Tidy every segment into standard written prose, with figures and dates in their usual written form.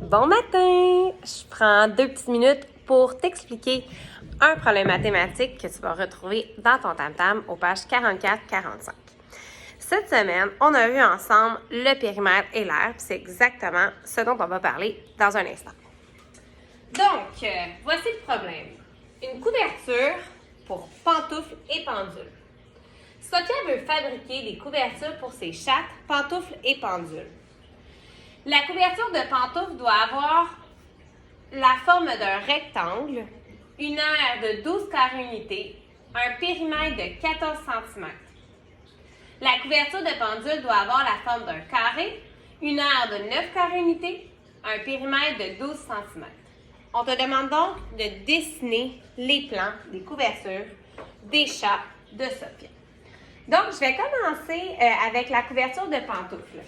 Bon matin! Je prends 2 petites minutes pour t'expliquer un problème mathématique que tu vas retrouver dans ton tam-tam aux pages 44-45. Cette semaine, on a vu ensemble le périmètre et l'aire, puis c'est exactement ce dont on va parler dans un instant. Donc, voici le problème. Une couverture pour pantoufles et pendules. Sophia veut fabriquer des couvertures pour ses chattes, pantoufles et pendules. La couverture de pantoufles doit avoir la forme d'un rectangle, une aire de 12 carrés unités, un périmètre de 14 cm. La couverture de pendule doit avoir la forme d'un carré, une aire de 9 carrés unités, un périmètre de 12 cm. On te demande donc de dessiner les plans des couvertures des chats de Sophia. Donc, je vais commencer avec la couverture de pantoufles.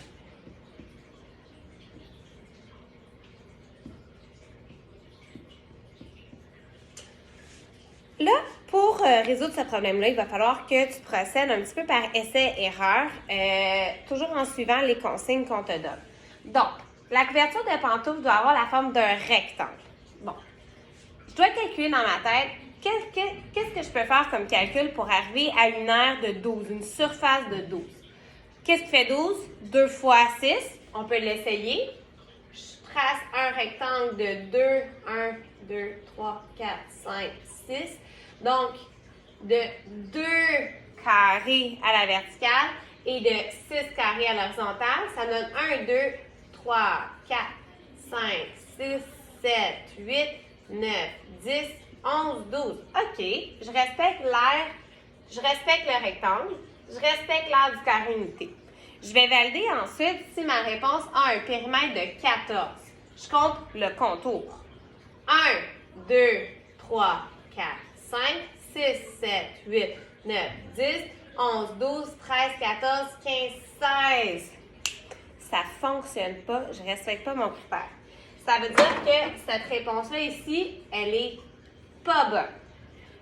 Là, pour résoudre ce problème-là, il va falloir que tu procèdes un petit peu par essai-erreur, toujours en suivant les consignes qu'on te donne. Donc, la couverture de pantoufle doit avoir la forme d'un rectangle. Bon, je dois calculer dans ma tête qu'est-ce que je peux faire comme calcul pour arriver à une aire de 12, une surface de 12. Qu'est-ce qui fait 12? 2 fois 6, on peut l'essayer. Je trace un rectangle de 2, 1, 2, 3, 4, 5, 6. Donc, de 2 carrés à la verticale et de 6 carrés à l'horizontale, ça donne 1, 2, 3, 4, 5, 6, 7, 8, 9, 10, 11, 12. OK, je respecte l'aire, je respecte le rectangle, je respecte l'aire du carré unité. Je vais valider ensuite si ma réponse a un périmètre de 14. Je compte le contour. 1, 2, 3, 4, 5, 6, 7, 8, 9, 10, 11, 12, 13, 14, 15, 16. Ça ne fonctionne pas, je ne respecte pas mon critère. Ça veut dire que cette réponse-là ici, elle est pas bonne.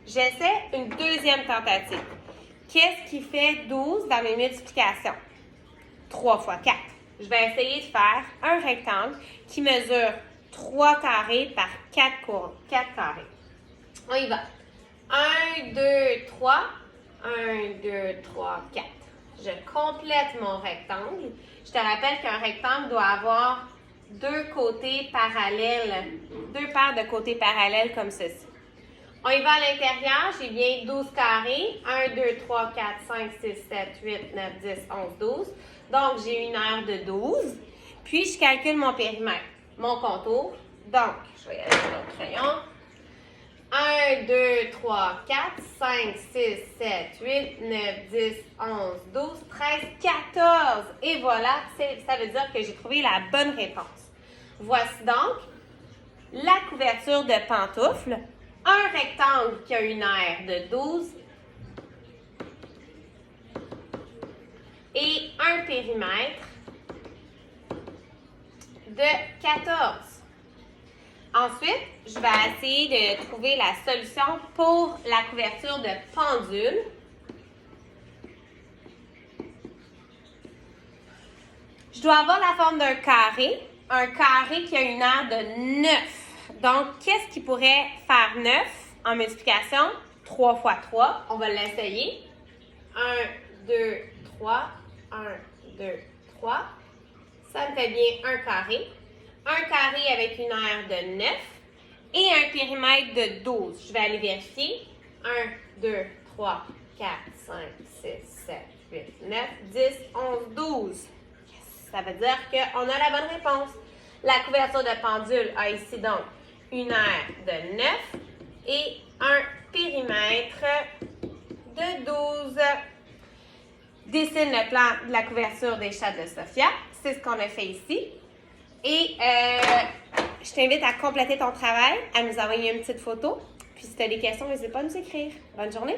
J'essaie une deuxième tentative. Qu'est-ce qui fait 12 dans mes multiplications? 3 fois 4. Je vais essayer de faire un rectangle qui mesure 3 carrés par 4 carrés. On y va. 1, 2, 3. 1, 2, 3, 4. Je complète mon rectangle. Je te rappelle qu'un rectangle doit avoir 2 côtés parallèles, 2 paires de côtés parallèles comme ceci. On y va à l'intérieur, j'ai bien 12 carrés. 1, 2, 3, 4, 5, 6, 7, 8, 9, 10, 11, 12. Donc, j'ai une aire de 12. Puis, je calcule mon périmètre, mon contour. Donc, je vais y aller avec mon crayon. 1, 2, 3, 4, 5, 6, 7, 8, 9, 10, 11, 12, 13, 14. Et voilà, ça veut dire que j'ai trouvé la bonne réponse. Voici donc la couverture de pantoufles. Un rectangle qui a une aire de 12 et un périmètre de 14. Ensuite, je vais essayer de trouver la solution pour la couverture de pendule. Je dois avoir la forme d'un carré, un carré qui a une aire de 9. Donc, qu'est-ce qui pourrait faire 9 en multiplication? 3 fois 3, on va l'essayer. 1, 2, 3, 1, 2, 3. Ça me fait bien un carré. Un carré avec une aire de 9 et un périmètre de 12. Je vais aller vérifier. 1, 2, 3, 4, 5, 6, 7, 8, 9, 10, 11, 12. Yes. Ça veut dire qu'on a la bonne réponse. La couverture de pendule a ici donc une aire de 9 et un périmètre de 12. Dessine le plan de la couverture des chats de Sophia. C'est ce qu'on a fait ici. Et je t'invite à compléter ton travail, à nous envoyer une petite photo. Puis si tu as des questions, n'hésite pas à nous écrire. Bonne journée!